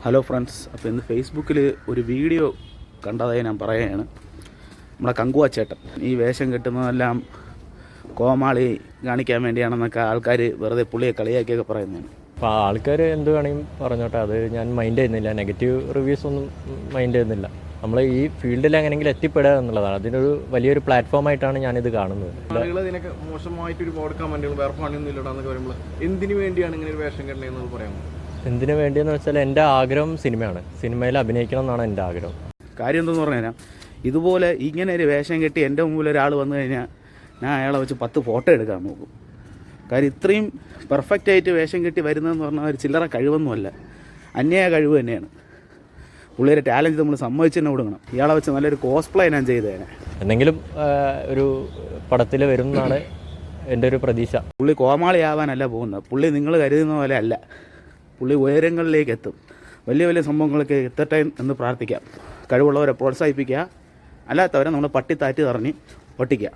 Hello friends, അപ്പോൾ ഇന്ന് ഫേസ്ബുക്കിൽ ഒരു വീഡിയോ കണ്ടതായി ഞാൻ പറയുകയാണ്. നമ്മുടെ കങ്കുവ ചേട്ടൻ ഈ വേഷം കെട്ടുന്നതെല്ലാം കോമാളി കാണിക്കാൻ വേണ്ടിയാണെന്നൊക്കെ ആൾക്കാർ വെറുതെ പുള്ളിയെ കളിയാക്കിയൊക്കെ പറയുന്നതാണ്. അപ്പോൾ ആൾക്കാർ എന്ത് വേണമെങ്കിലും പറഞ്ഞോട്ടെ, അത് ഞാൻ മൈൻഡ് ചെയ്യുന്നില്ല. നെഗറ്റീവ് റിവ്യൂസ് ഒന്നും മൈൻഡ് ചെയ്യുന്നില്ല. നമ്മൾ ഈ ഫീൽഡിൽ എങ്ങനെയെങ്കിലും എത്തിപ്പെടുക എന്നുള്ളതാണ് അതിനൊരു വലിയൊരു പ്ലാറ്റ്ഫോമായിട്ടാണ് ഞാനിത് കാണുന്നത്. ഇതിനൊക്കെ മോശമായിട്ട് ഒരു ബോർഡ് കമന്റുകൾ വേറെ പണിയൊന്നും ഇല്ലടാന്നൊക്കെ പറയുമ്പോൾ എന്തിനു വേണ്ടിയാണ് ഇങ്ങനെ ഒരു വേഷം കെട്ടണമെന്ന് പറയാമോ? എന്തിനു വേണ്ടിയെന്ന് വെച്ചാൽ എൻ്റെ ആഗ്രഹം സിനിമയാണ്. സിനിമയിൽ അഭിനയിക്കണം എന്നാണ് എൻ്റെ ആഗ്രഹം. കാര്യം എന്തെന്ന് പറഞ്ഞു കഴിഞ്ഞാൽ, ഇതുപോലെ ഇങ്ങനെ ഒരു വേഷം കെട്ടി എൻ്റെ മുമ്പിൽ ഒരാൾ വന്നു കഴിഞ്ഞാൽ ഞാൻ അയാളെ വെച്ച് 10 ഫോട്ടോ എടുക്കാൻ നോക്കും. കാര്യം ഇത്രയും പെർഫെക്റ്റ് ആയിട്ട് വേഷം കെട്ടി വരുന്നതെന്ന് പറഞ്ഞാൽ ഒരു ചില്ലറ കഴിവൊന്നുമല്ല, അന്യായ കഴിവ് തന്നെയാണ്. പുള്ളിയുടെ ടാലൻറ്റ് നമ്മൾ സമ്മതിച്ച് തന്നെ കൊടുക്കണം. ഇയാളെ വെച്ച് നല്ലൊരു കോസ്പ്ലേ ഞാൻ ചെയ്തേനെ. എന്തെങ്കിലും ഒരു പടത്തിൽ വരും എന്നാണ് എൻ്റെ ഒരു പ്രതീക്ഷ. പുള്ളി കോമാളിയാവാനല്ല പോകുന്നത്. പുള്ളി നിങ്ങൾ കരുതുന്ന പോലെ അല്ല. പുള്ളി ഉയരങ്ങളിലേക്ക് എത്തും. വലിയ വലിയ സംഭവങ്ങളൊക്കെ എത്തട്ടെ എന്ന് പ്രാർത്ഥിക്കാം. കഴിവുള്ളവരെ പ്രോത്സാഹിപ്പിക്കുക, അല്ലാത്തവരെ നമ്മൾ പട്ടിത്താറ്റി തറഞ്ഞ് ഒട്ടിക്കുക.